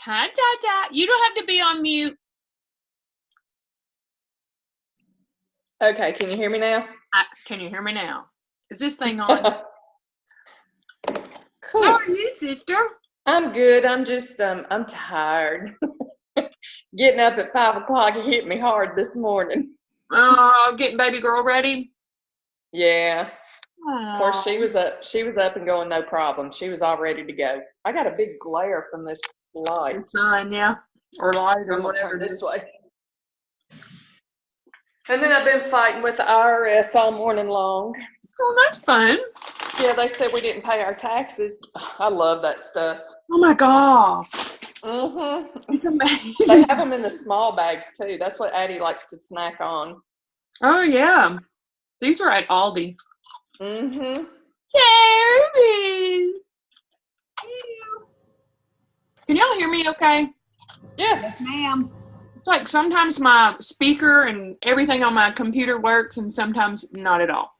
Hi, Tata. You don't have to be on mute. Okay, can you hear me now? Can you hear me now? Is this thing on? Cool. How are you, sister? I'm good. I'm just, I'm tired. Getting up at 5 o'clock, it hit me hard this morning. Getting baby girl ready? Yeah. Aww. Of course, she was up and going, no problem. She was all ready to go. I got a big glare from this light. The sun, yeah. Or light or I'm gonna whatever. turn this way. And then I've been fighting with the IRS all morning long. Oh, that's fun. Yeah, they said we didn't pay our taxes. I love that stuff. Oh my God. Mm-hmm. It's amazing. They have them in the small bags too. That's what Addie likes to snack on. Oh yeah. These are at Aldi. Mm-hmm. Jeremy. Can y'all hear me okay? Yeah. Yes, ma'am. It's like sometimes my speaker and everything on my computer works and sometimes not at all.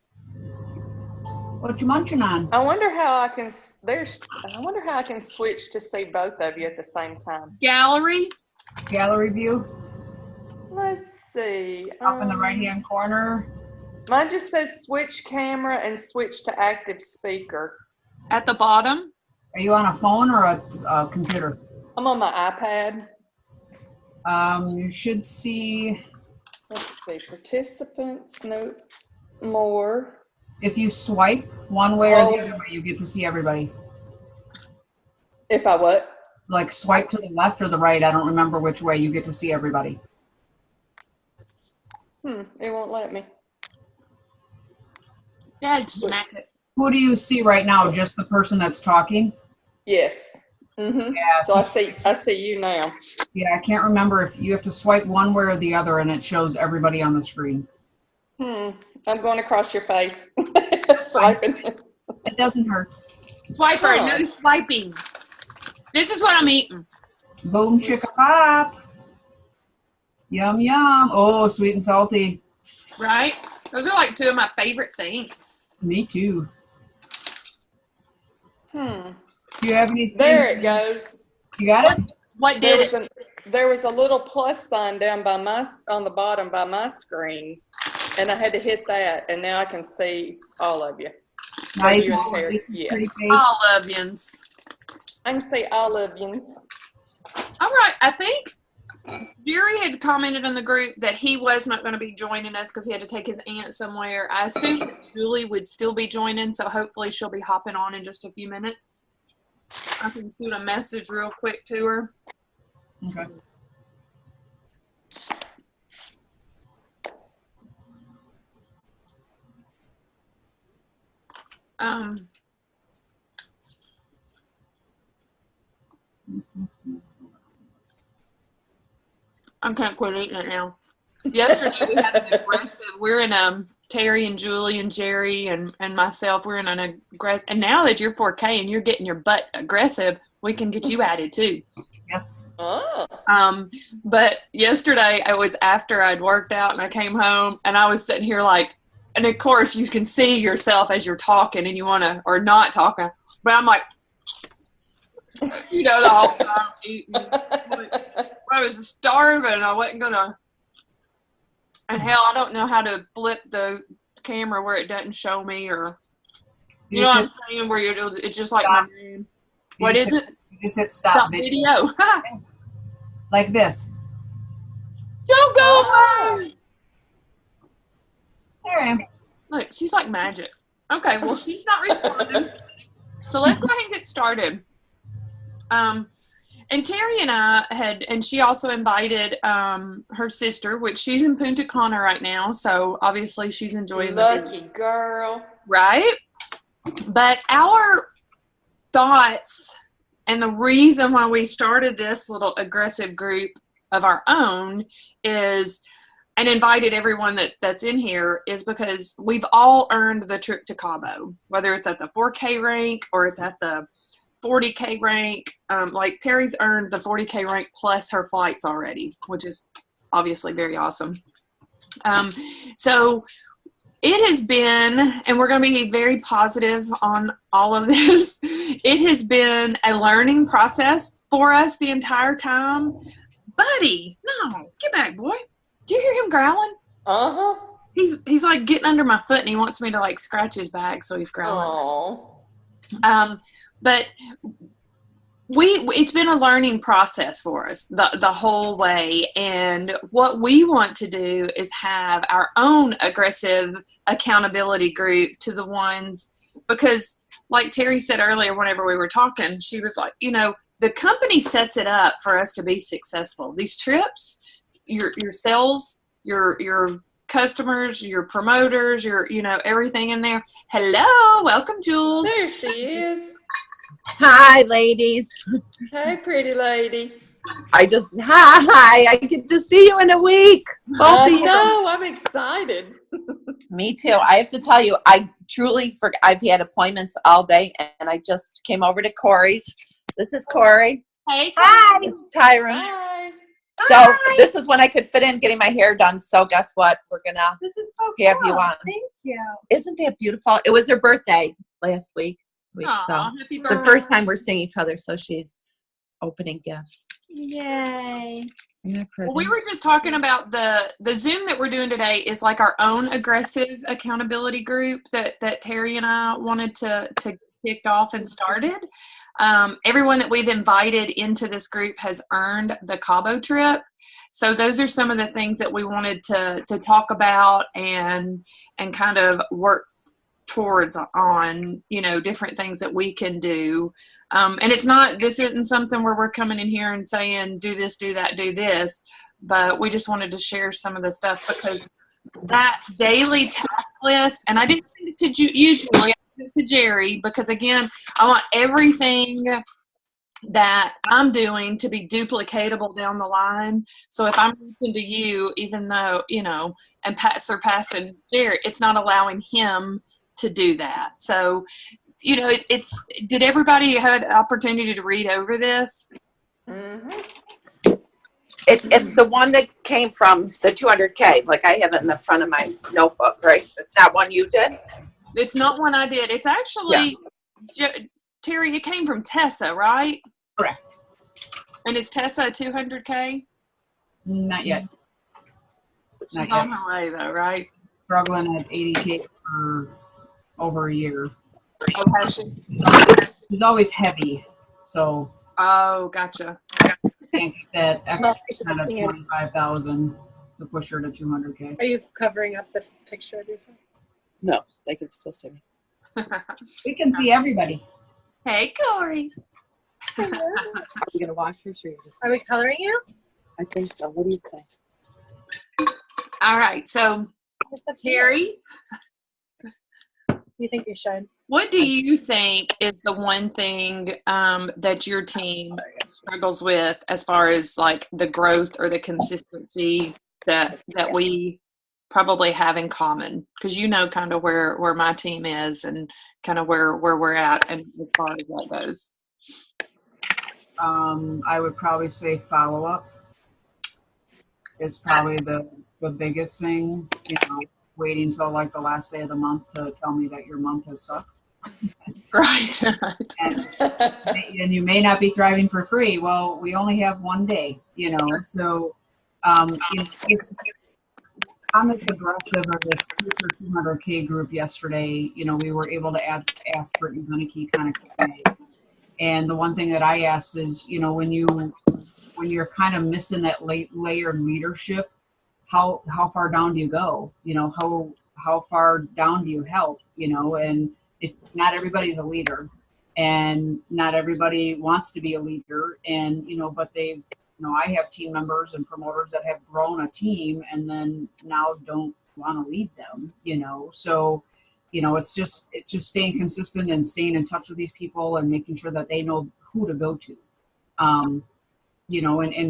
What you munching on? I wonder how I can switch to see both of you at the same time. Gallery. Gallery view. Let's see. Up in the right-hand corner. Mine just says switch camera and switch to active speaker. At the bottom. Are you on a phone or a computer? I'm on my iPad. You should see. Let's see. Participants. No more. If you swipe one way or the other way, you get to see everybody. If I what? Like swipe to the left or the right. I don't remember which way. You get to see everybody. It won't let me. Yeah, just smack it. Who do you see right now? Just the person that's talking? Yes. Mm-hmm. Yeah. So I see you now. Yeah, I can't remember if you have to swipe one way or the other, and it shows everybody on the screen. I'm going across your face. Swiping. It doesn't hurt. Swiper, no swiping. This is what I'm eating. Boom, chicka pop. Yum, yum. Oh, sweet and salty. Right? Those are like two of my favorite things. Me too. Do you have anything? There it goes. You got it? What did it? There was a little plus sign down on the bottom by my screen, and I had to hit that, and now I can see all of you. Nice. You and Terry. Yeah. Olivians. I can see all of you. All right. I think Jerry had commented in the group that he was not going to be joining us because he had to take his aunt somewhere. I assumed that Julie would still be joining, so hopefully she'll be hopping on in just a few minutes. I can shoot a message real quick to her. Okay. I can't quit eating it now. Yesterday we had an aggressive. We're in Terry and Julie and Jerry and myself. We're in an aggressive. And now that you're 4K and you're getting your butt aggressive, we can get you added too. Yes. Oh. But yesterday it was after I'd worked out and I came home and I was sitting here like, and of course you can see yourself as you're talking and you want to, or not talking, but I'm like, the whole time eating. I was starving. I wasn't gonna. And hell, I don't know how to flip the camera where it doesn't show me, or you know what I'm saying, where it's just like my name. What is it? You just hit stop video. Like this. Don't go away. There I am. Look, she's like magic. Okay, well she's not responding. So let's go ahead and get started. And Terry and I and she also invited her sister, which she's in Punta Cana right now, so obviously she's enjoying Lucky girl. Right? But our thoughts and the reason why we started this little aggressive group of our own is, and invited everyone that's in here, is because we've all earned the trip to Cabo, whether it's at the 4K rank or it's at the 40K rank. Like Terry's earned the 40K rank plus her flights already, which is obviously very awesome. So it has been, and we're going to be very positive on all of this, it has been a learning process for us the entire time. Buddy, no, get back, boy. Do you hear him growling? Uh-huh. He's like getting under my foot, and he wants me to like scratch his back, so he's growling. Aww. But it's been a learning process for us the whole way, and what we want to do is have our own aggressive accountability group to the ones, because like Terry said earlier whenever we were talking, she was like, the company sets it up for us to be successful. These trips, your sales, your customers, your promoters, your everything in there. Hello, welcome, Jules. There she is. Hi, ladies. Hey, pretty lady. Hi. I get to see you in a week. Both of you. No, I'm excited. Me too. I have to tell you, I truly forgot. I've had appointments all day, and I just came over to Corey's. This is Corey. Hey. Hi. It's Tyron. Hi. So this is when I could fit in getting my hair done. So guess what? We're gonna This is so have cool. you on. Thank you. Isn't that beautiful? It was her birthday last week. Aw, So happy it's the birthday. first time we're seeing each other. So she's opening gifts. Yay. Isn't that pretty? Well, we were just talking about the Zoom that we're doing today is like our own aggressive accountability group that Terry and I wanted to kick off and started. Everyone that we've invited into this group has earned the Cabo trip. So those are some of the things that we wanted to talk about and kind of work towards on, different things that we can do. And this isn't something where we're coming in here and saying, do this, do that, do this, but we just wanted to share some of the stuff, because that daily task list, and I didn't send it to you, Julie, I sent it to Jerry, because again, I want everything that I'm doing to be duplicatable down the line. So if I'm reaching to you, even though, and surpassing Jerry, it's not allowing him to do that. So, did everybody have an opportunity to read over this? Mm-hmm. It's the one that came from the 200K. Like I have it in the front of my notebook, right? It's not one you did? It's not one I did. It's actually, Terry, it came from Tessa, right? Correct. And is Tessa a 200K? Not yet. She's Not on yet. her way, though, right? Struggling at 80K for over a year. Oh, has she? She's always heavy, so Oh, gotcha. can't get that extra kind of 25,000 to push her to 200K. Are you covering up the picture of yourself? No, they can still see me. We can see everybody. Hey, Corey. Are we gonna wash her? Or just? Are we coloring you? I think so. What do you think? All right. So, It's up to you. Terry, You think you should? what do you think is the one thing that your team struggles with as far as like the growth or the consistency that we probably have in common? Because kind of where my team is and kind of where we're at, and as far as that goes. I would probably say follow-up is probably the biggest thing, waiting till like the last day of the month to tell me that your month has sucked. Right. And you may not be thriving for free. Well, we only have one day, so it's on this aggressive or this future 200K group yesterday, we were able to ask for even a key kind of Q&A. And the one thing that I asked is, when you're kind of missing that layered leadership, how far down do you go? How far down do you help? And if not everybody's a leader, and not everybody wants to be a leader, and but they've I have team members and promoters that have grown a team and then now don't want to lead them. So it's just staying consistent and staying in touch with these people and making sure that they know who to go to. And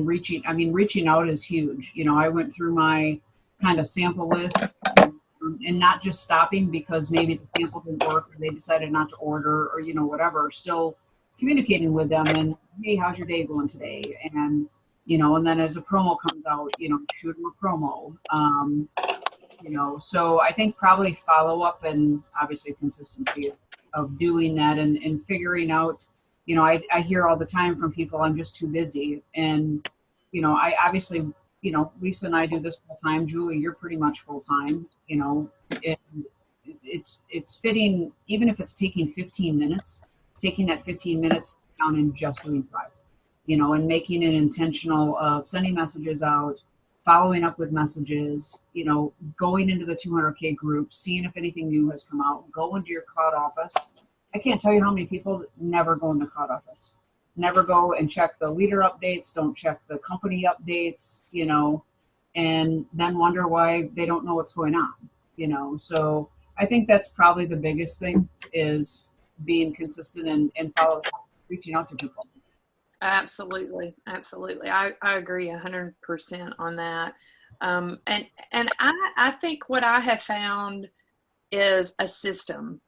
reaching out is huge. I went through my kind of sample list and not just stopping because maybe the sample didn't work or they decided not to order or, whatever, still communicating with them and, hey, how's your day going today? And, and then as a promo comes out, shoot them a promo. So I think probably follow up and obviously consistency of doing that and figuring out, I hear all the time from people, I'm just too busy. And, I obviously, Lisa and I do this full time. Julie, you're pretty much full time, and it's fitting, even if it's taking 15 minutes, taking that 15 minutes down and just doing Thrive, and making it intentional of sending messages out, following up with messages, going into the 200K group, seeing if anything new has come out, go into your cloud office. I can't tell you how many people never go into cloud office, never go and check the leader updates, don't check the company updates, and then wonder why they don't know what's going on, So I think that's probably the biggest thing is being consistent and reaching out to people. Absolutely. I agree 100% on that. And I think what I have found is a system,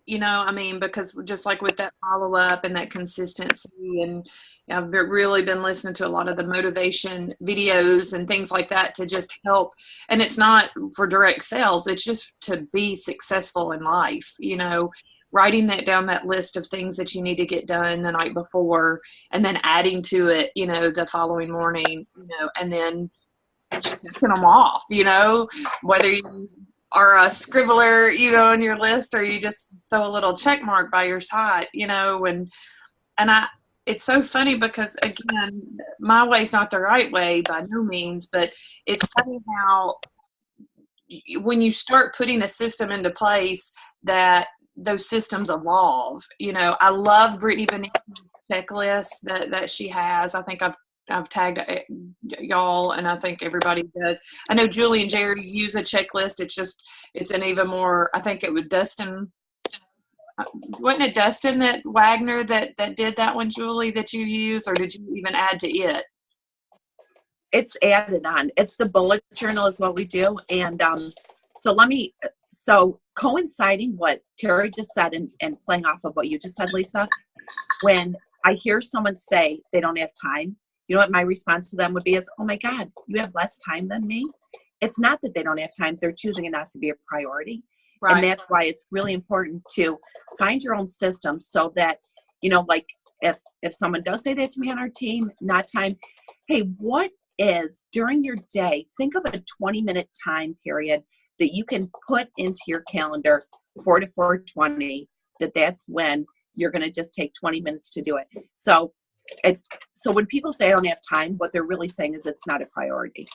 because just like with that follow up and that consistency, and I've really been listening to a lot of the motivation videos and things like that to just help. And it's not for direct sales. It's just to be successful in life, writing that down, that list of things that you need to get done the night before, and then adding to it, the following morning, and then checking them off, whether you are a scribbler, on your list, or you just throw a little check mark by your side, it's so funny because, again, my way's not the right way by no means, but it's funny how when you start putting a system into place that those systems evolve. I love Brittany Benitez's checklist that she has. I think I've tagged y'all, and I think everybody does. I know Julie and Jerry use a checklist. It's an even more, I think it was Dustin. Wasn't it Dustin Wagner that did that one, Julie, that you use, or did you even add to it? It's added on. It's the bullet journal is what we do. And so coinciding what Terry just said and playing off of what you just said, Lisa, when I hear someone say they don't have time, you know what my response to them would be is, oh my God, you have less time than me. It's not that they don't have time. They're choosing it not to be a priority. Right. And that's why it's really important to find your own system so that, like if someone does say that to me on our team, not time, hey, what is during your day, think of a 20-minute time period that you can put into your calendar, 4 to 4:20, that's when you're going to just take 20 minutes to do it. So when people say I don't have time, what they're really saying is it's not a priority.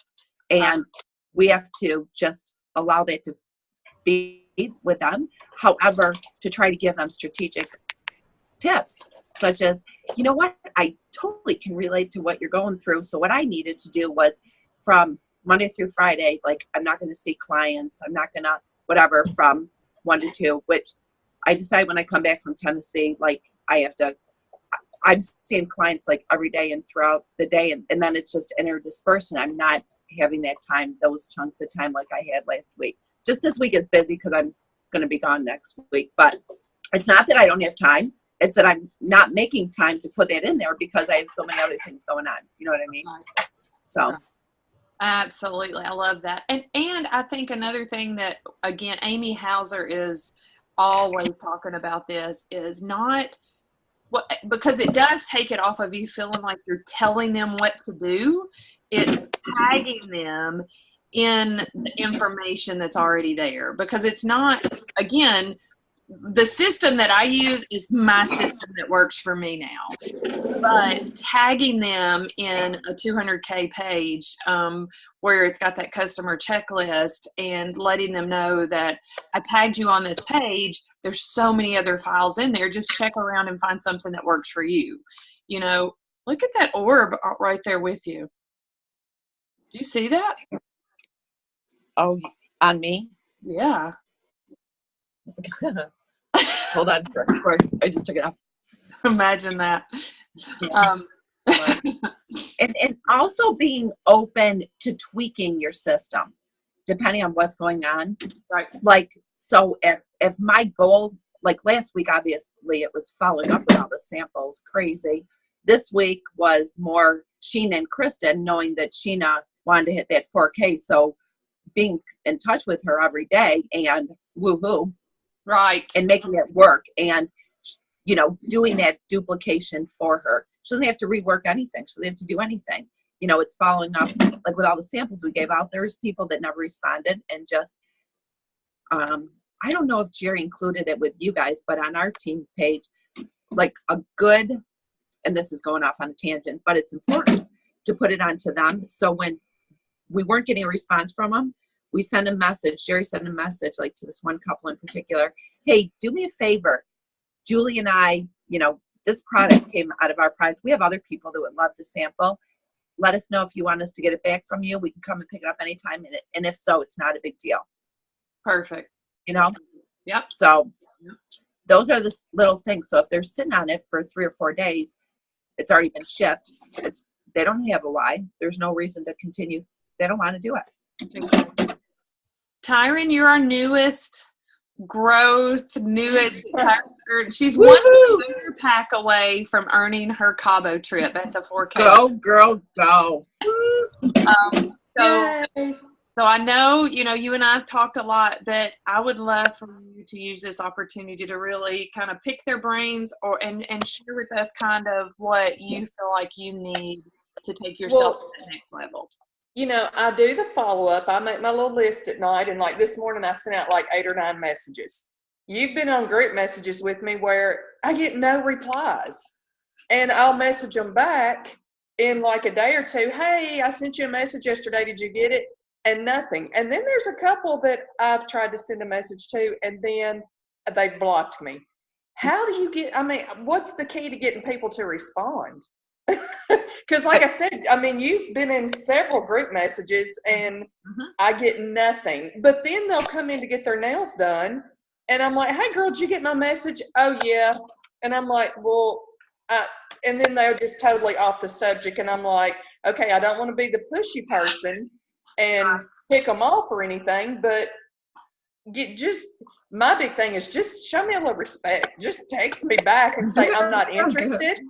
And we have to just allow that to be with them. However, to try to give them strategic tips, such as, you know what, I totally can relate to what you're going through. So what I needed to do was from Monday through Friday, like I'm not going to see clients. I'm not going to whatever from 1 to 2, which I decide when I come back from Tennessee, like I'm seeing clients like every day and throughout the day. And then it's just interdispersed. I'm not having that time, those chunks of time like I had last week. Just this week is busy because I'm going to be gone next week. But it's not that I don't have time. It's that I'm not making time to put that in there because I have so many other things going on. You know what I mean? So. Absolutely. I love that. And I think another thing that, again, Amy Hauser is always talking about this is not what, because it does take it off of you feeling like you're telling them what to do. It's tagging them in the information that's already there, because it's not, again, the system that I use is my system that works for me now, but tagging them in a 200K page where it's got that customer checklist and letting them know that I tagged you on this page. There's so many other files in there. Just check around and find something that works for you. Look at that orb right there with you. Do you see that? Oh, on me? Yeah. Hold on. I just took it off. Imagine that. And also being open to tweaking your system, depending on what's going on. Right. Like, so if my goal, like last week, obviously it was following up with all the samples, crazy. This week was more Sheena and Kristen, knowing that Sheena wanted to hit that 4K. So being in touch with her every day and woohoo Right. and making it work and, you know, doing that duplication for her. She doesn't have to rework anything. She doesn't have to do anything. You know, it's following up, like with all the samples we gave out, there's people that never responded and just, I don't know if Jerry included it with you guys, but on our team page, like a good, and this is going off on a tangent, but it's important to put it onto them. So when we weren't getting a response from them, we sent a message, Jerry sent a message like to this one couple in particular, hey, do me a favor. Julie and I, you know, this product came out of our product. We have other people that would love to sample. Let us know if you want us to get it back from you. We can come and pick it up anytime. And if so, it's not a big deal. Perfect. You know? Yep. So those are the little things. So if they're sitting on it for 3 or 4 days, it's already been shipped. They don't have a why. There's no reason to continue. They don't want to do it. Tyron, you're our newest she's one booster pack away from earning her Cabo trip at the 4K. Go, girl, go. So I know, you know, you and I have talked a lot, but I would love for you to use this opportunity to really kind of pick their brains and share with us kind of what you feel like you need to take yourself to the next level. You know, I do the follow-up. I make my little list at night, and like this morning I sent out like 8 or 9 messages. You've been on group messages with me where I get no replies, and I'll message them back in like a day or two. Hey, I sent you a message yesterday. Did you get it? And nothing. And then there's a couple that I've tried to send a message to, and then they've blocked me. How do you get, I mean, what's the key to getting people to respond? Because like I said, I mean, you've been in several group messages and I get nothing. But then they'll come in to get their nails done. And I'm like, hey, girl, did you get my message? Oh, yeah. And I'm like, well, and then they're just totally off the subject. And I'm like, okay, I don't want to be the pushy person and pick them off or anything. But my big thing is just show me a little respect. Just text me back and say, I'm not interested.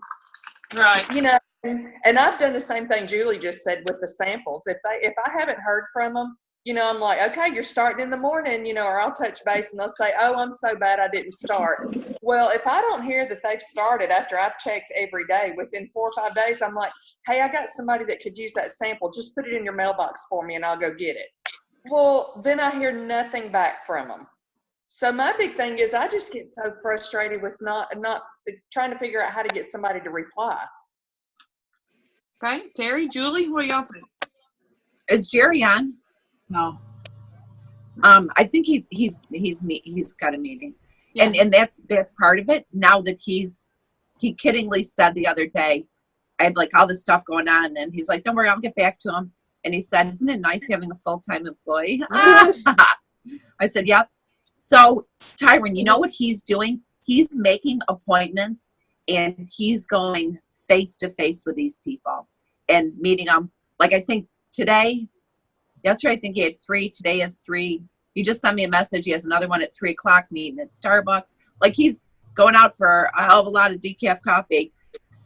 Right. You know, and I've done the same thing Julie just said with the samples. If I haven't heard from them, you know, I'm like, okay, you're starting in the morning, you know, or I'll touch base and they'll say, oh, I'm so bad I didn't start. Well, if I don't hear that they've started after I've checked every day, within 4 or 5 days, I'm like, hey, I got somebody that could use that sample. Just put it in your mailbox for me and I'll go get it. Well, then I hear nothing back from them. So my big thing is I just get so frustrated with not trying to figure out how to get somebody to reply. Okay, Terry, Julie, what do y'all think? Is Jerry on? No. I think he's got a meeting, yeah. and that's part of it. Now that he kiddingly said the other day, I had like all this stuff going on, and he's like, "Don't worry, I'll get back to him." And he said, "Isn't it nice having a full-time employee?" I said, "Yep." So Tyron, you know what he's doing? He's making appointments, and he's going face to face with these people and meeting them. Like I think yesterday, I think he had 3. Today he has 3. He just sent me a message. He has another one at 3:00 meeting at Starbucks. Like he's going out for a hell of a lot of decaf coffee,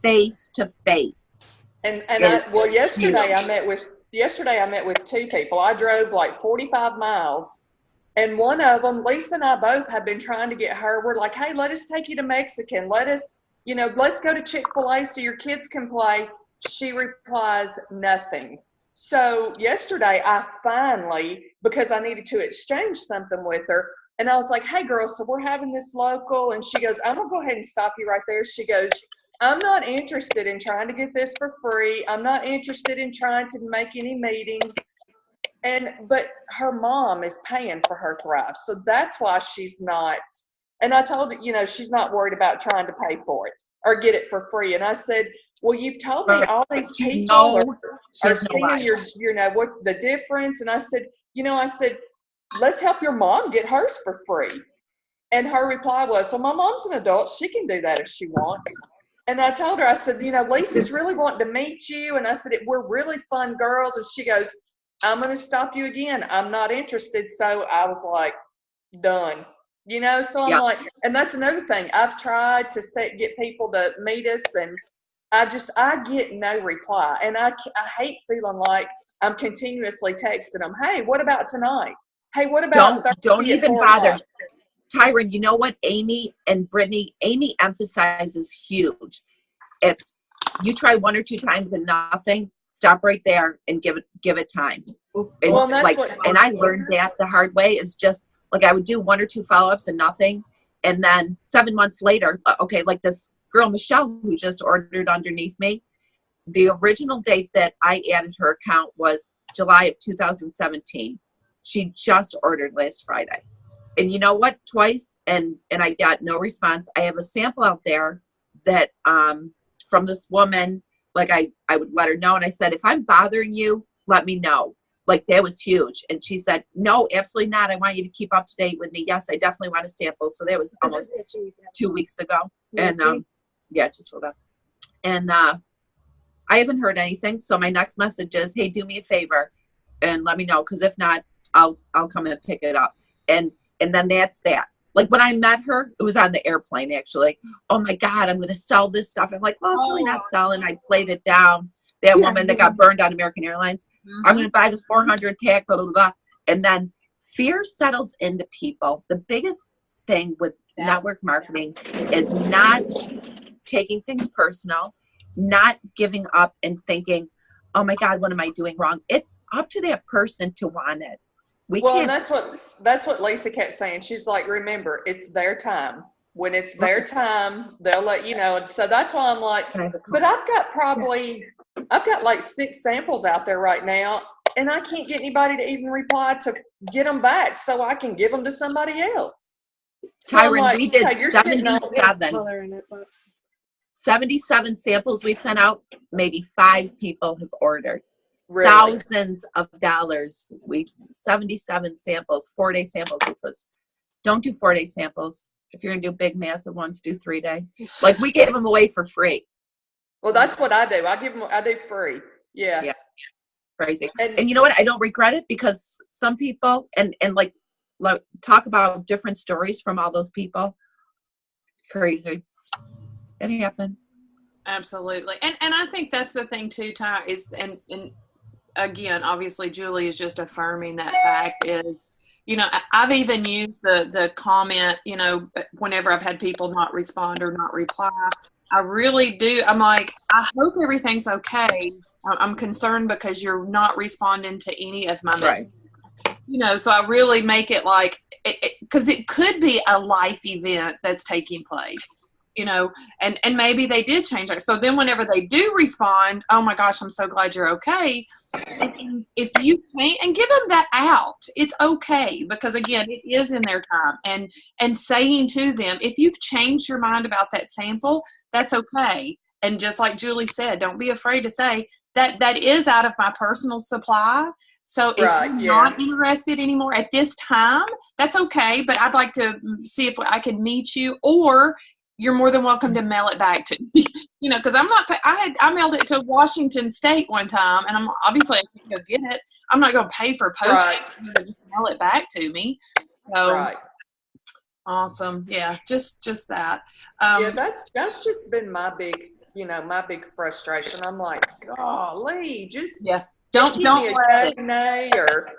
face to face. And yesterday I met with 2 people. I drove like 45 miles. And one of them, Lisa and I both have been trying to get her. We're like, hey, let us take you to Mexican. Let's go to Chick-fil-A so your kids can play. She replies nothing. So yesterday I finally, because I needed to exchange something with her, and I was like, hey girl, so we're having this local, and she goes, I'm gonna go ahead and stop you right there. She goes, I'm not interested in trying to get this for free. I'm not interested in trying to make any meetings. But her mom is paying for her Thrive. So that's why she's not, and I told her, she's not worried about trying to pay for it or get it for free. And I said, well, you've told me all these people are seeing what the difference. And I said, let's help your mom get hers for free. And her reply was, well, my mom's an adult. She can do that if she wants. And I told her, I said, Lisa's really wanting to meet you. And I said, we're really fun girls. And she goes, I'm going to stop you again. I'm not interested. So I was like, done. So I'm like, and that's another thing. I've tried to get people to meet us, and I get no reply. And I hate feeling like I'm continuously texting them, hey, what about tonight? Hey, what about Don't Thursday at even 4 bother. o'clock? Tyron, you know what Amy and Brittany, Amy emphasizes huge. If you try 1 or 2 times and nothing, stop right there and give it time. And Well, that's like, what- and I learned that the hard way is just like I would do 1 or 2 follow-ups and nothing. And then 7 months later, okay, like this girl, Michelle, who just ordered underneath me, the original date that I added her account was July of 2017. She just ordered last Friday. And you know what? Twice, and I got no response. I have a sample out there that from this woman, like I would let her know. And I said, if I'm bothering you, let me know. Like that was huge. And she said, no, absolutely not. I want you to keep up to date with me. Yes, I definitely want a sample. So that was almost 2 weeks ago. And yeah, just hold up. And I haven't heard anything. So my next message is, hey, do me a favor and let me know. Because if not, I'll come and pick it up. And then that's that. Like when I met her, it was on the airplane actually. Oh my God, I'm going to sell this stuff. I'm like, well, it's really not selling. I played it down. That woman that got burned on American Airlines. I'm going to buy the 400 pack, blah, blah, blah. And then fear settles into people. The biggest thing with network marketing is not taking things personal, not giving up and thinking, oh my God, what am I doing wrong? It's up to that person to want it. And that's what Lisa kept saying. She's like, remember, it's their time. When it's their time, they'll let you know. And so that's why I'm like, but I've got like 6 samples out there right now, and I can't get anybody to even reply to get them back so I can give them to somebody else. So Tyron, like, we did okay, 77 samples we sent out. Maybe 5 people have ordered. Really? Thousands of dollars. 77 samples, 4-day samples, which was, don't do 4-day samples. If you're going to do big, massive ones, do 3-day. Like we gave them away for free. Well, that's what I do. I do free. Yeah. Crazy. And you know what? I don't regret it because some people, and like talk about different stories from all those people. Crazy. It happened. Absolutely. And I think that's the thing too, Ty, is, and again, obviously Julie is just affirming that fact is, I've even used the comment, whenever I've had people not respond or not reply, I really do. I'm like, I hope everything's okay. I'm concerned because you're not responding to any of my messages. So I really make it like, because it could be a life event that's taking place. And maybe they did change it. So then whenever they do respond, oh my gosh, I'm so glad you're okay. And if you can't, and give them that out, it's okay. Because again, it is in their time. And saying to them, if you've changed your mind about that sample, that's okay. And just like Julie said, don't be afraid to say that is out of my personal supply. So if you're not interested anymore at this time, that's okay. But I'd like to see if I can meet you, or you're more than welcome to mail it back to me, because I mailed it to Washington State one time, and I'm obviously I can go get it. I'm not going to pay for postage. Just mail it back to me. So awesome. Yeah. Just that. That's just been my big, my big frustration. I'm like, golly, just don't let it. Or,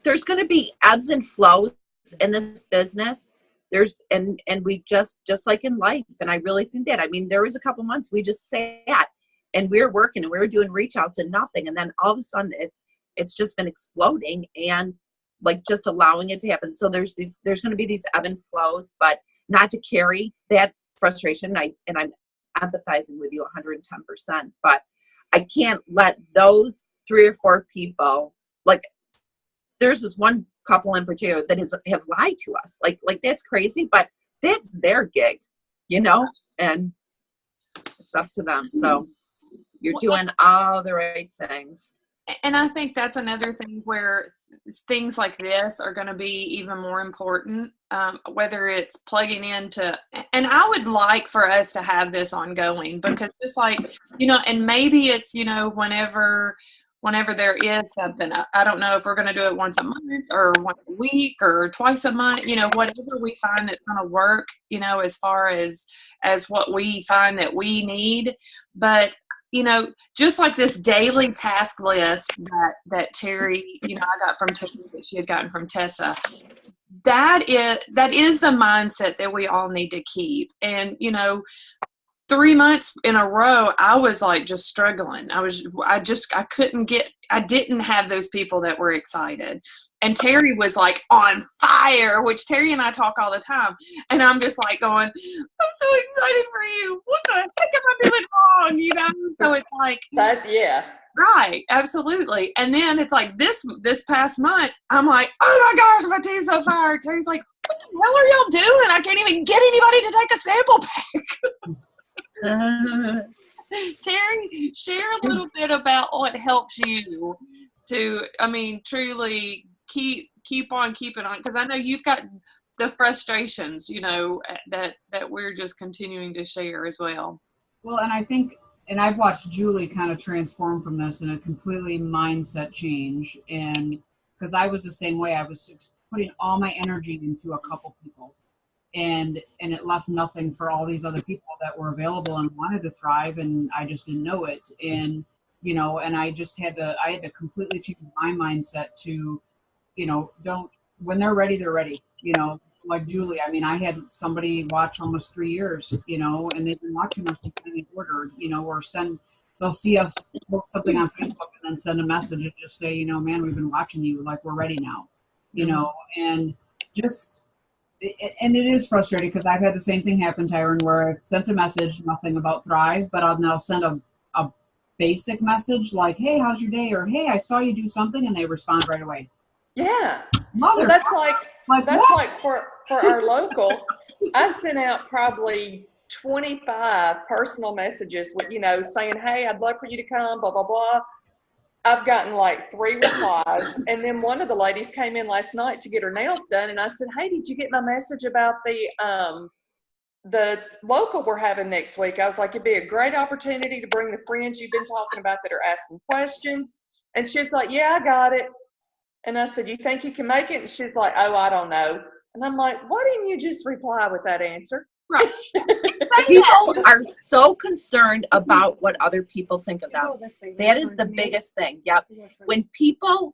there's going to be ebbs and flows in this business. And we just like in life. And I really think that, there was a couple months we just sat and we were working and we were doing reach outs and nothing. And then all of a sudden it's just been exploding and like just allowing it to happen. So there's going to be these ebb and flows, but not to carry that frustration. And I'm empathizing with you 110%, but I can't let those 3 or 4 people, like there's this one couple in particular that have lied to us. Like that's crazy, but that's their gig, and it's up to them. So you're doing all the right things. And I think that's another thing where things like this are going to be even more important, whether it's plugging into, and I would like for us to have this ongoing, because just like, and maybe it's, whenever there is something, I don't know if we're going to do it once a month or once a week or twice a month, whatever we find that's going to work, as far as what we find that we need. But just like this daily task list that Terry, I got from Terry that she had gotten from Tessa. That is the mindset that we all need to keep. And 3 months in a row, I was like just struggling. I didn't have those people that were excited. And Terry was like on fire, which Terry and I talk all the time. And I'm just like going, I'm so excited for you. What the heck am I doing wrong? So it's like, yeah. Right, absolutely. And then it's like this past month, I'm like, oh my gosh, my team's so fired. Terry's like, what the hell are y'all doing? I can't even get anybody to take a sample pack. Terry, share a little bit about what helps you to, truly keep on keeping on, because I know you've got the frustrations, that we're just continuing to share as well. Well, and I think, and I've watched Julie kind of transform from this in a completely mindset change, and because I was the same way, I was putting all my energy into a couple people. And it left nothing for all these other people that were available and wanted to thrive, and I just didn't know it. And and I just had to completely change my mindset to, when they're ready, they're ready. Like Julie, I had somebody watch almost 3 years, and they've been watching us until they ordered, or they'll see us post something on Facebook and then send a message and just say, man, we've been watching you, like we're ready now, and just. And it is frustrating because I've had the same thing happen, Tyron, where I've sent a message, nothing about Thrive, but I'll now send a basic message like, hey, how's your day? Or, hey, I saw you do something, and they respond right away. Yeah. Mother, well, that's like for our local, I sent out probably 25 personal messages with, saying, hey, I'd love for you to come, blah, blah, blah. I've gotten like 3 replies, and then one of the ladies came in last night to get her nails done, and I said, hey, did you get my message about the local we're having next week? I was like, it'd be a great opportunity to bring the friends you've been talking about that are asking questions. And she was like, yeah, I got it. And I said, you think you can make it? And she's like, oh, I don't know. And I'm like, why didn't you just reply with that answer? Right. People are so concerned about what other people think of them. That is the biggest thing. Yep. When people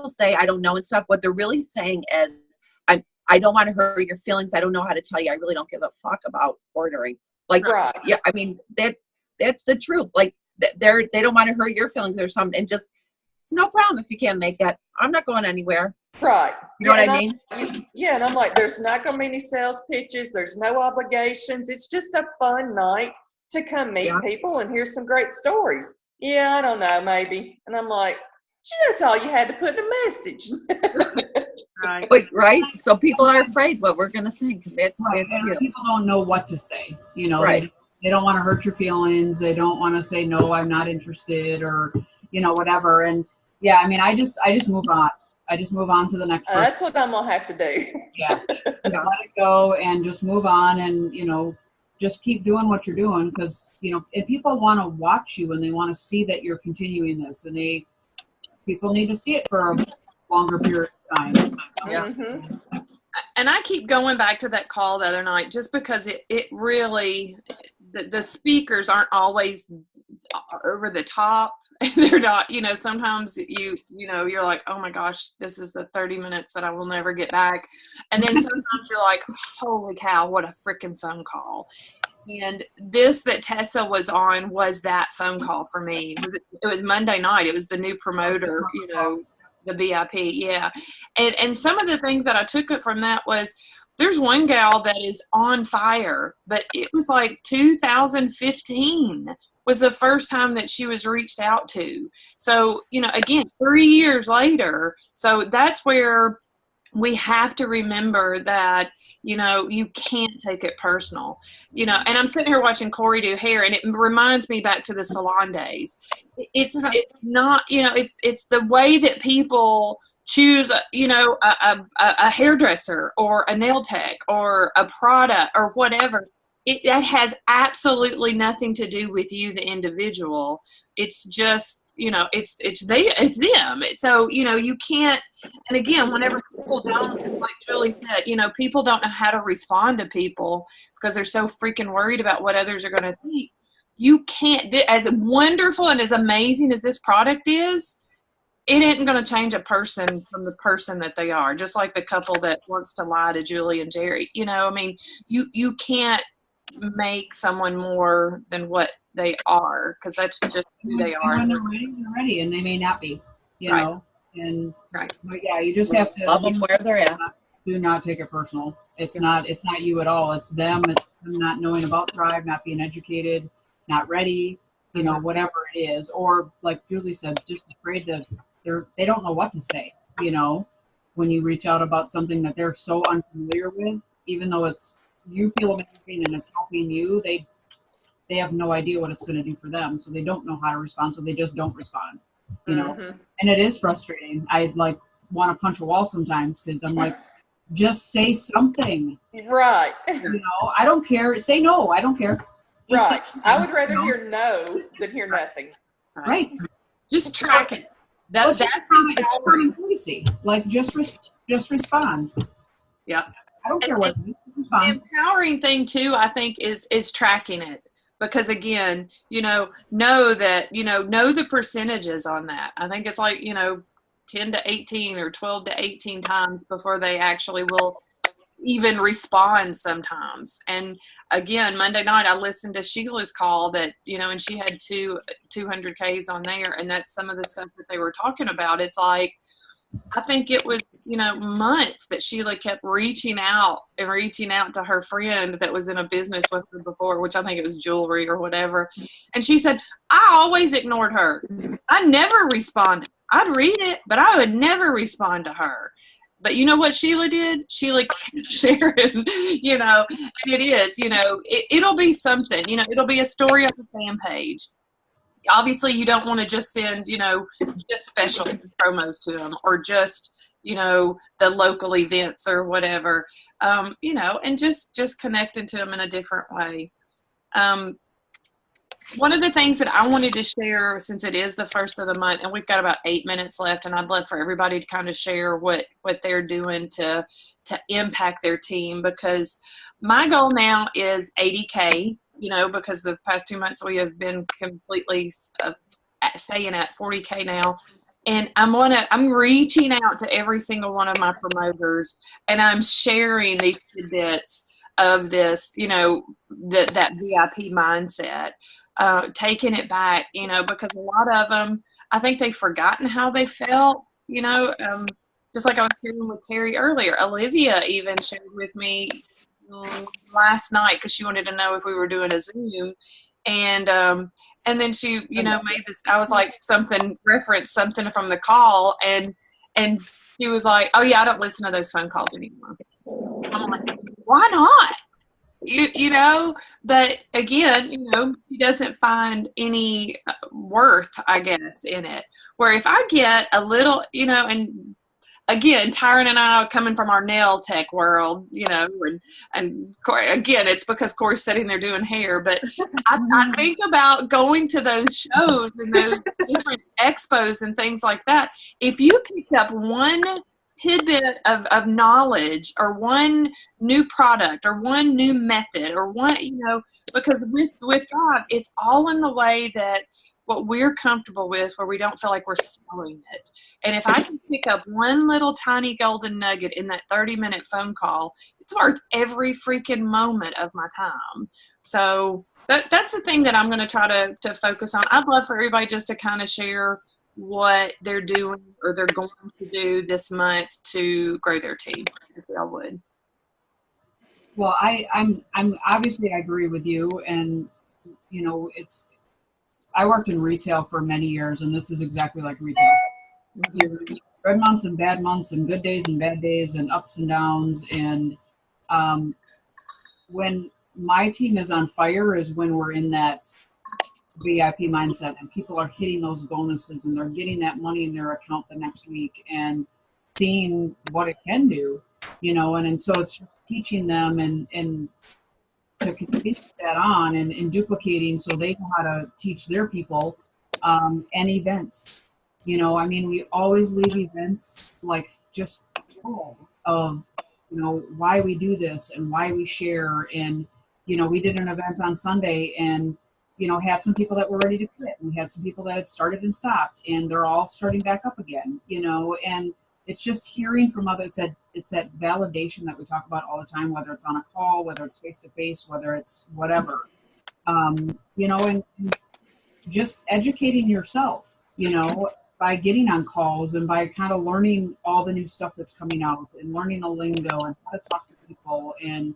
say I don't know and stuff, what they're really saying is I don't want to hurt your feelings. I don't know how to tell you. I really don't give a fuck about ordering. Like, right. Yeah, that's the truth. Like they don't want to hurt your feelings or something. And just, it's no problem if you can't make that. I'm not going anywhere. Right. You know what I mean? Yeah, and I'm like, there's not going to be any sales pitches. There's no obligations. It's just a fun night to come meet people and hear some great stories. Yeah, I don't know, maybe. And I'm like, gee, that's all you had to put in a message. Right. But, right? So people are afraid what we're going to think. That's people don't know what to say. Right. They don't want to hurt your feelings. They don't want to say, no, I'm not interested, or, whatever. And yeah, I just move on. I just move on to the next person. That's what I'm going to have to do. Yeah. Just let it go and just move on, and, just keep doing what you're doing, because, if people want to watch you and they want to see that you're continuing this, and people need to see it for a longer period of time. Yeah. Mm-hmm. And I keep going back to that call the other night just because it really, the speakers aren't always over the top. They're not, sometimes you're like, oh my gosh, this is the 30 minutes that I will never get back. And then sometimes you're like, holy cow, what a freaking phone call. And this that Tessa was on was that phone call for me. It was Monday night. It was the new promoter, the VIP. Yeah. And some of the things that I took it from that was, there's one gal that is on fire, but it was like 2015 was the first time that she was reached out to. So, again, 3 years later. So that's where we have to remember that, you can't take it personal, and I'm sitting here watching Corey do hair, and it reminds me back to the salon days. It's not, it's the way that people choose, a hairdresser or a nail tech or a product or whatever. That has absolutely nothing to do with you, the individual. It's just, it's them. So, you can't, and again, whenever people don't, like Julie said, people don't know how to respond to people because they're so freaking worried about what others are going to think. you can't, as wonderful and as amazing as this product is, it isn't going to change a person from the person that they are. Just like the couple that wants to lie to Julie and Jerry. You know, I mean, you can't make someone more than what they are, because that's just who they are. When they're ready, and they may not be, you Right. know. And Right. but yeah, you just have to Love them where they're at. do not take it personal. It's not you at all. It's them. It's them not knowing about Thrive, not being educated, not ready, you know, whatever it is. Or like Julie said, just afraid to, they don't know what to say, you know, when you reach out about something that they're so unfamiliar with, even though it's, you feel amazing and it's helping you, they have no idea what it's going to do for them. So they don't know how to respond. So they just don't respond, you know, and it is frustrating. I like want to punch a wall sometimes because I'm like, just say something. Right. You know, I don't care. Say no. I don't care. Just Right. say, I would rather you know? hear no than hear nothing. Right. Just track it. That's That's common courtesy. Like just respond. Yeah. I don't care And- what it is. Just The respond. empowering thing too, I think, is tracking it. Because again, you know that, know the percentages on that. I think it's like, 10 to 18 or 12 to 18 times before they actually will even respond sometimes. And again, Monday night, I listened to Sheila's call that, and she had 200 Ks on there. And that's some of the stuff that they were talking about. It's like, I think it was, months that Sheila kept reaching out to her friend that was in a business with her before, which I think it was jewelry or whatever. And she said, I always ignored her. I never responded. I'd read it, but I would never respond to her. But you know what Sheila did? Sheila kept sharing, and it is, it'll be something, it'll be a story on the fan page. Obviously, you don't want to just send, just special promos to them or just, the local events or whatever, and just connecting to them in a different way. One of the things that I wanted to share, since it is the first of the month and we've got about 8 minutes left, and I'd love for everybody to kind of share what they're doing to impact their team, because my goal now is 80K, because the past 2 months we have been completely staying at 40K now. And I'm reaching out to every single one of my promoters, and I'm sharing these tidbits of this, that VIP mindset, taking it back, because a lot of them, I think they've forgotten how they felt, just like I was sharing with Terry earlier. Olivia even shared with me last night because she wanted to know if we were doing a Zoom. And then she, made this, I was like, referenced something from the call, and she was like, oh yeah, I don't listen to those phone calls anymore. I'm like, why not? But again, she doesn't find any worth, I guess, in it. Where if I get a little, and again, Tyron and I are coming from our nail tech world, and Corey, again, it's because Corey's sitting there doing hair, but I think about going to those shows and those different expos and things like that. If you picked up one tidbit of knowledge or one new product or one new method or one, because with Thrive, it's all in the way that what we're comfortable with, where we don't feel like we're selling it. And if I can pick up one little tiny golden nugget in that 30-minute phone call, it's worth every freaking moment of my time. So that's the thing that I'm going to try to focus on. I'd love for everybody just to kind of share what they're doing or they're going to do this month to grow their team, if y'all would. Well, I'm obviously I agree with you, and I worked in retail for many years, and this is exactly like retail. Good months and bad months, and good days and bad days, and ups and downs. And when my team is on fire is when we're in that VIP mindset, and people are hitting those bonuses, and they're getting that money in their account the next week, and seeing what it can do, and so it's just teaching them and to continue that on and duplicating so they know how to teach their people, and events. We always leave events like just full of, why we do this and why we share. And, we did an event on Sunday, and had some people that were ready to quit, and we had some people that had started and stopped, and they're all starting back up again, and it's just hearing from others. It's that validation that we talk about all the time, whether it's on a call, whether it's face to face, whether it's whatever, and just educating yourself, by getting on calls and by kind of learning all the new stuff that's coming out and learning the lingo and how to talk to people. And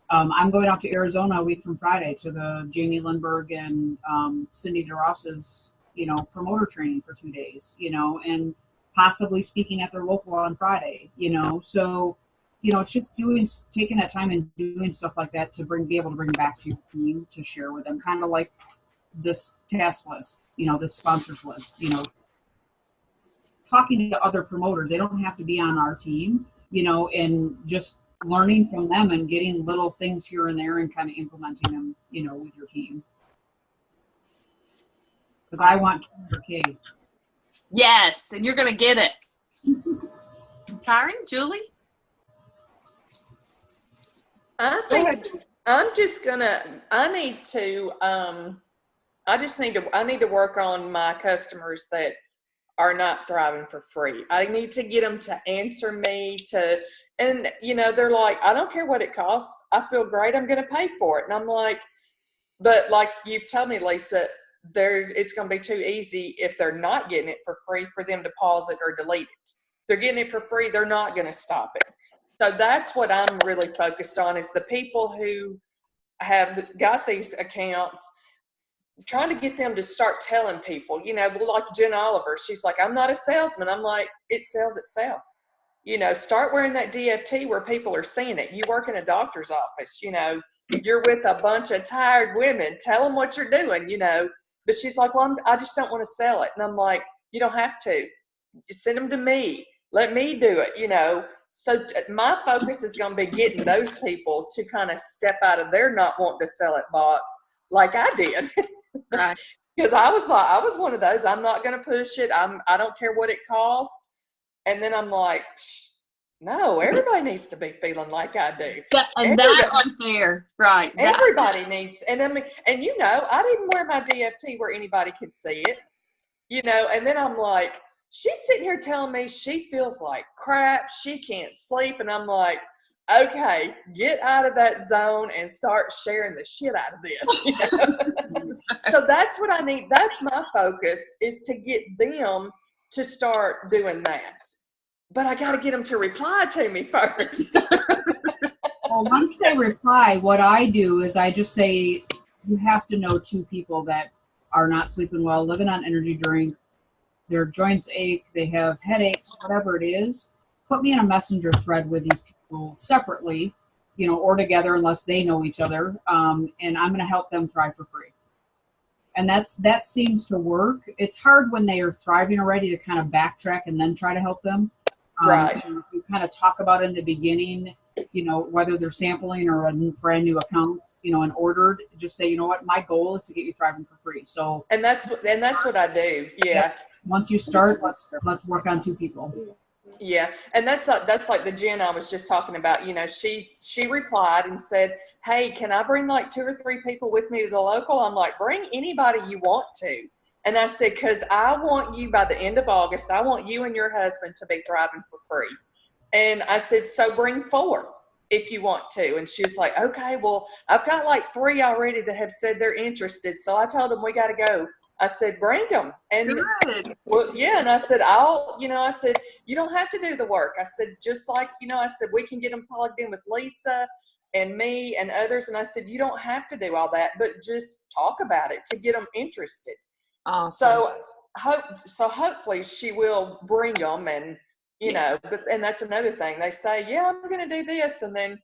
I'm going out to Arizona a week from Friday to the Jamie Lindbergh and Cindy DeRoss's, promoter training for 2 days, and possibly speaking at their local on Friday, So, it's just taking that time and doing stuff like that to be able to bring back to your team to share with them, kind of like this task list, this sponsors list, talking to other promoters. They don't have to be on our team, and just learning from them and getting little things here and there and kind of implementing them, with your team. Because I want 200K. Yes, and you're going to get it. Tyron, Julie? I think I'm just gonna. I need to work on my customers that are not thriving for free. I need to get them to answer me and they're like, I don't care what it costs. I feel great. I'm going to pay for it. And I'm like, but like you've told me, Lisa, it's going to be too easy if they're not getting it for free for them to pause it or delete it. They're getting it for free. They're not going to stop it. So that's what I'm really focused on, is the people who have got these accounts, trying to get them to start telling people, like Jen Oliver, she's like, I'm not a salesman. I'm like, it sells itself. Start wearing that DFT where people are seeing it. You work in a doctor's office, you're with a bunch of tired women. Tell them what you're doing, But she's like, well, I just don't want to sell it. And I'm like, you don't have to. You send them to me. Let me do it, So my focus is going to be getting those people to kind of step out of their not wanting to sell it box like I did. Right. Because I was one of those. I'm not going to push it. I don't care what it costs. And then I'm like, no, everybody needs to be feeling like I do. That right there, right? Everybody needs. And I mean, and I didn't wear my DFT where anybody could see it. And then I'm like, she's sitting here telling me she feels like crap. She can't sleep, and I'm like, okay, get out of that zone and start sharing the shit out of this. So that's what I need. That's my focus, is to get them to start doing that. But I got to get them to reply to me first. Well, once they reply, what I do is I just say, you have to know 2 people that are not sleeping well, living on energy drink, their joints ache, they have headaches, whatever it is. Put me in a messenger thread with these people separately, or together, unless they know each other. And I'm going to help them thrive for free. And that seems to work. It's hard when they are thriving already to kind of backtrack and then try to help them. Right. So you kind of talk about in the beginning, whether they're sampling or a brand new account, and ordered, just say, what, my goal is to get you thriving for free. So, and that's what I do. Yeah. Once you start, let's work on 2 people. Yeah. And that's like the Jen I was just talking about, she replied and said, hey, can I bring like 2 or 3 people with me to the local? I'm like, bring anybody you want to. And I said, because I want you, by the end of August, I want you and your husband to be thriving for free. And I said, so bring 4 if you want to. And she was like, okay, well, I've got like 3 already that have said they're interested. So I told them we got to go. I said, bring them. And Good. well, yeah. And I said, I said, you don't have to do the work. I said, just like, I said, we can get them plugged in with Lisa and me and others. And I said, you don't have to do all that, but just talk about it to get them interested. Awesome. So hopefully she will bring them, and and that's another thing. They say, yeah, I'm going to do this, and then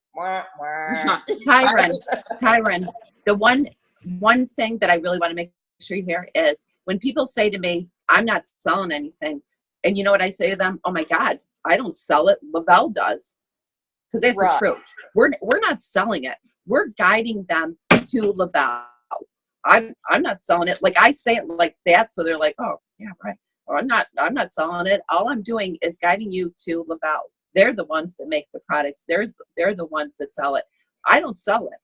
Tyron, the one thing that I really want to make sure you hear is when people say to me, I'm not selling anything, and you know what I say to them? Oh my God, I don't sell it. Lavelle does, because that's the truth. We're not selling it. We're guiding them to Lavelle. I'm not selling it. Like I say it like that, so they're like, oh yeah, right. Or I'm not selling it. All I'm doing is guiding you to Lavelle. They're the ones that make the products. They're the ones that sell it. I don't sell it.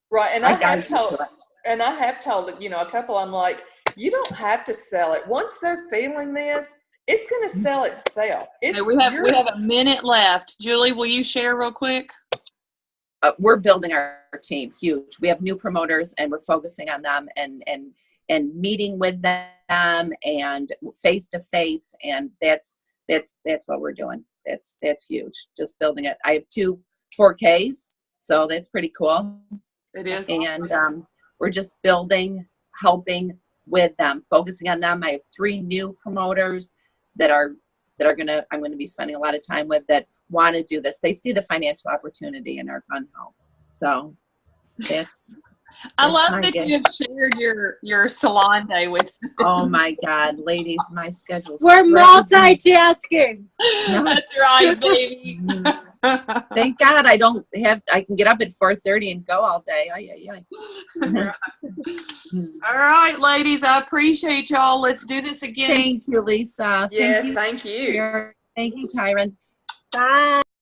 Right. And I have told and I have told, a couple, I'm like, you don't have to sell it. Once they're feeling this, it's going to sell itself. Okay, we have a minute left. Julie, will you share real quick? We're building our team huge. We have new promoters and we're focusing on them and meeting with them and face to face. And that's what we're doing. That's huge. Just building it. I have 2 4Ks, so that's pretty cool. It is. And we're just building, helping with them, focusing on them. I have 3 new promoters that I'm going to be spending a lot of time with that want to do this. They see the financial opportunity in our gun home. So that's I love my that day. you have shared your salon day with. Oh my God, ladies, my schedule's We're crazy. multitasking. That's right, baby. Thank God I can get up at 4:30 and go all day. Ay. All right, ladies, I appreciate y'all. Let's do this again. Thank you, Lisa. Yes, Thank thank you. you. Thank you, Tyron. Bye.